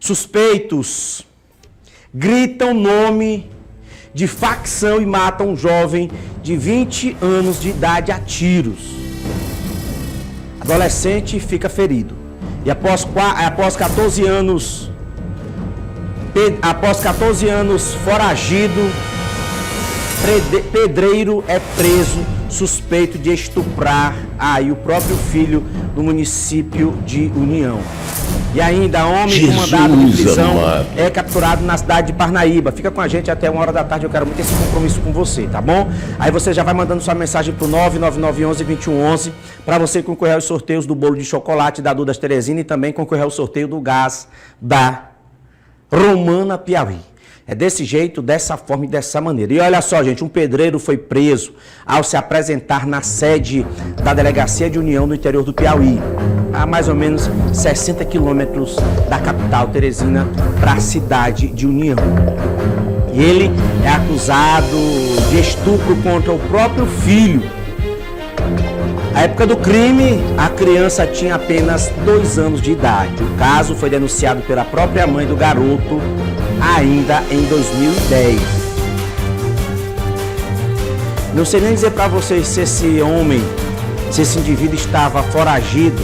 Suspeitos gritam nome de facção e matam um jovem de 20 anos de idade a tiros. Adolescente fica ferido. E após 14 anos foragido, pedreiro é preso, suspeito de estuprar o próprio filho do município de União. E ainda, homem com mandado de prisão é capturado na cidade de Parnaíba. Fica com a gente até 1h da tarde, eu quero muito esse compromisso com você, tá bom? Aí você já vai mandando sua mensagem pro 99911-2111 para você concorrer aos sorteios do bolo de chocolate da Dudas Teresina e também concorrer ao sorteio do gás da Romana Piauí. É desse jeito, dessa forma e dessa maneira. E olha só, gente, um pedreiro foi preso ao se apresentar na sede da Delegacia de União no interior do Piauí, a mais ou menos 60 quilômetros da capital Teresina para a cidade de União. E ele é acusado de estupro contra o próprio filho. Na época do crime, a criança tinha apenas 2 anos de idade. O caso foi denunciado pela própria mãe do garoto ainda em 2010. Não sei nem dizer para vocês se esse homem, se esse indivíduo estava foragido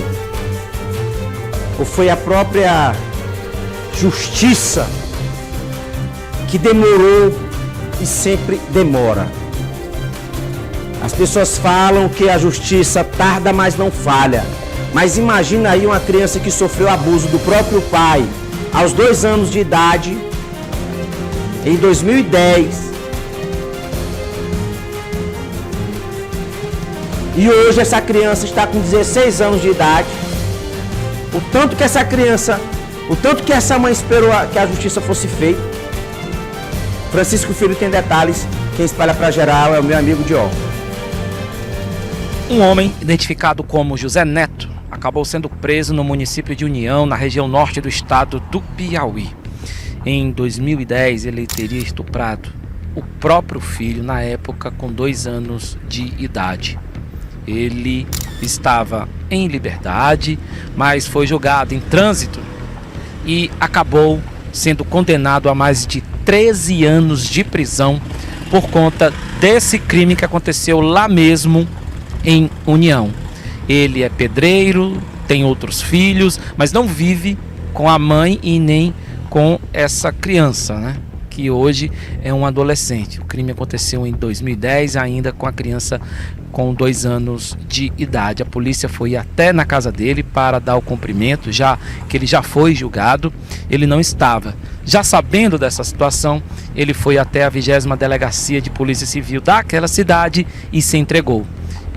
ou foi a própria justiça que demorou e sempre demora. As pessoas falam que a justiça tarda, mas não falha. Mas imagina aí uma criança que sofreu abuso do próprio pai aos 2 anos de idade, em 2010. E hoje essa criança está com 16 anos de idade. O tanto que essa criança, o tanto que essa mãe esperou que a justiça fosse feita. Francisco Filho tem detalhes. Quem espalha para geral é o meu amigo Diogo. Um homem identificado como José Neto acabou sendo preso no município de União, na região norte do estado do Piauí. Em 2010, ele teria estuprado o próprio filho, na época com 2 anos de idade. Ele estava em liberdade, mas foi julgado em trânsito e acabou sendo condenado a mais de 13 anos de prisão por conta desse crime que aconteceu lá mesmo em União. Ele é pedreiro, tem outros filhos, mas não vive com a mãe e nem com essa criança, né? Que hoje é um adolescente. O crime aconteceu em 2010, ainda com a criança com 2 anos de idade. A polícia foi até na casa dele para dar o cumprimento, já que ele já foi julgado, ele não estava. Já sabendo dessa situação, ele foi até a 20ª Delegacia de Polícia Civil daquela cidade e se entregou.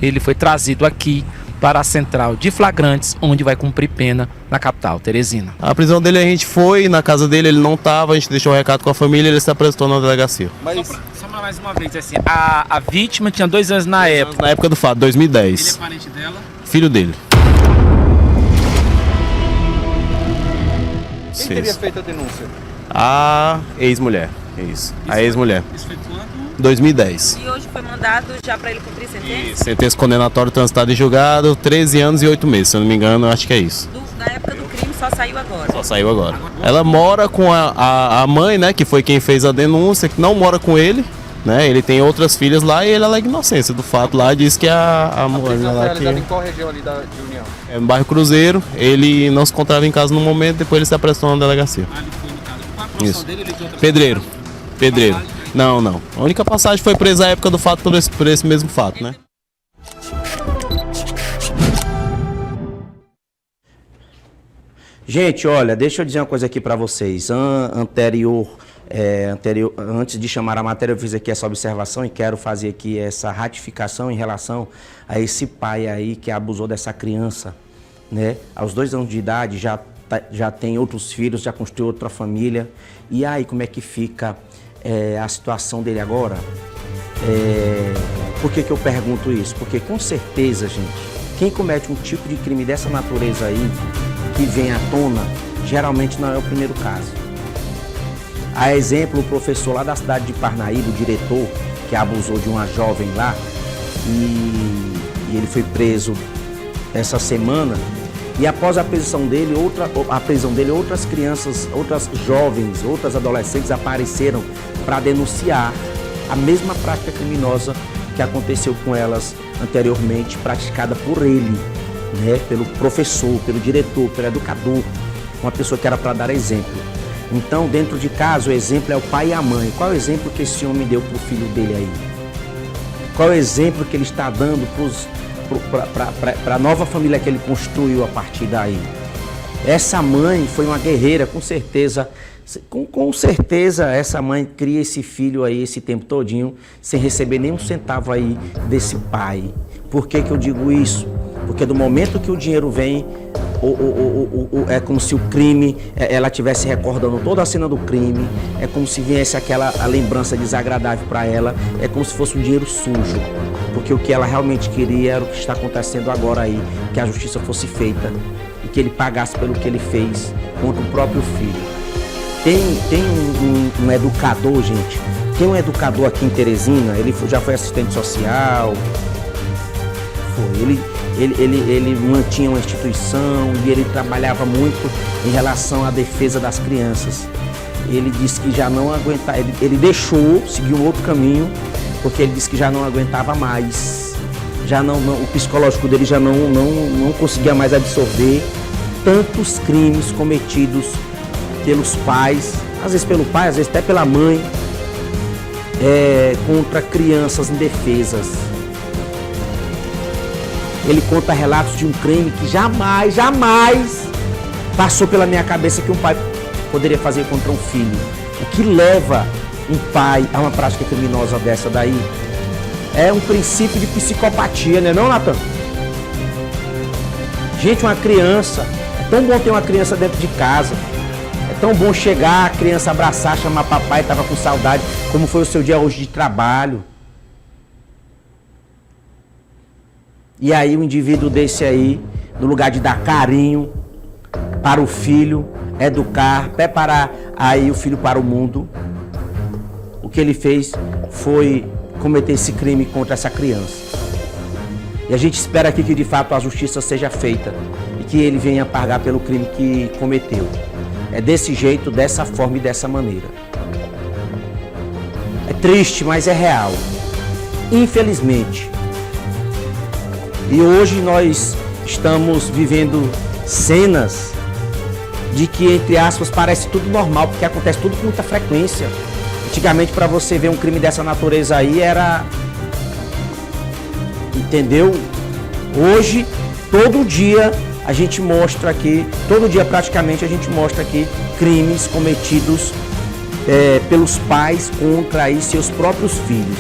Ele foi trazido aqui para a central de flagrantes, onde vai cumprir pena na capital, Teresina. A prisão dele, a gente foi na casa dele, ele não estava, a gente deixou um recado com a família e ele se apresentou na delegacia. Mas só mais uma vez, assim, a vítima tinha 2 anos na época. Na época do fato, 2010. Ele é parente dela? Filho dele. Quem teria feito a denúncia? A ex-mulher, é isso. A ex-mulher. Isso foi quando? 2010. E hoje foi mandado já para ele cumprir sentença? Sentença condenatória, transitado em julgado, 13 anos e 8 meses, se eu não me engano, acho que é isso. Da época do crime só saiu agora? Só saiu agora. Ela mora com a mãe, né, que foi quem fez a denúncia, que não mora com ele, né, ele tem outras filhas lá e ele alega inocência do fato lá, diz que a mulher lá que... em qual região ali de União? É no bairro Cruzeiro, ele não se encontrava em casa no momento, depois ele se apresentou na delegacia. Ele foi no caso. Qual a profissão dele? Ele tem outra Pedreiro. profissão? Pedreiro. Não. A única passagem foi presa à época do fato por esse mesmo fato, né? Gente, olha, deixa eu dizer uma coisa aqui para vocês. Antes de chamar a matéria, eu fiz aqui essa observação e quero fazer aqui essa ratificação em relação a esse pai aí que abusou dessa criança, né? Aos 2 anos de idade, já tem outros filhos, já construiu outra família. E aí, como é que fica a situação dele agora? Por que eu pergunto isso? Porque com certeza, gente, quem comete um tipo de crime dessa natureza aí, que vem à tona, geralmente não é o primeiro caso. A exemplo, o professor lá da cidade de Parnaíba, o diretor, que abusou de uma jovem lá, e ele foi preso essa semana, E após a prisão dele, outras crianças, outras jovens, outras adolescentes apareceram para denunciar a mesma prática criminosa que aconteceu com elas anteriormente, praticada por ele, né? Pelo professor, pelo diretor, pelo educador, uma pessoa que era para dar exemplo. Então, dentro de casa, o exemplo é o pai e a mãe. Qual é o exemplo que esse homem deu para o filho dele aí? Qual é o exemplo que ele está dando para a nova família que ele construiu a partir daí? Essa mãe foi uma guerreira, com certeza. Com certeza essa mãe cria esse filho aí esse tempo todinho sem receber nem um centavo aí desse pai. Por que que eu digo isso? Porque do momento que o dinheiro vem, é como se o crime, ela estivesse recordando toda a cena do crime, é como se viesse a lembrança desagradável para ela, é como se fosse um dinheiro sujo. Porque o que ela realmente queria era o que está acontecendo agora aí, que a justiça fosse feita e que ele pagasse pelo que ele fez contra o próprio filho. Tem um educador, gente, tem um educador aqui em Teresina, ele já foi assistente social, ele mantinha uma instituição e ele trabalhava muito em relação à defesa das crianças. Ele disse que já não aguentava, ele deixou, seguiu um outro caminho, porque ele disse que já não aguentava mais, o psicológico dele já não conseguia mais absorver tantos crimes cometidos pelos pais, às vezes pelo pai, às vezes até pela mãe, contra crianças indefesas. Ele conta relatos de um crime que jamais passou pela minha cabeça que um pai poderia fazer contra um filho. O que leva um pai a uma prática criminosa dessa daí é um princípio de psicopatia, né não, Natan? Gente, uma criança, é tão bom ter uma criança dentro de casa. É tão bom chegar, a criança abraçar, chamar papai, estava com saudade, como foi o seu dia hoje de trabalho. E aí o indivíduo desse aí, no lugar de dar carinho para o filho, educar, preparar aí o filho para o mundo, o que ele fez foi cometer esse crime contra essa criança. E a gente espera aqui que de fato a justiça seja feita e que ele venha pagar pelo crime que cometeu. É desse jeito, dessa forma e dessa maneira. É triste, mas é real. Infelizmente. E hoje nós estamos vivendo cenas de que, entre aspas, parece tudo normal, porque acontece tudo com muita frequência. Antigamente, para você ver um crime dessa natureza aí, era... Entendeu? Hoje, todo dia... A gente mostra aqui, todo dia praticamente a gente mostra aqui crimes cometidos pelos pais contra aí seus próprios filhos.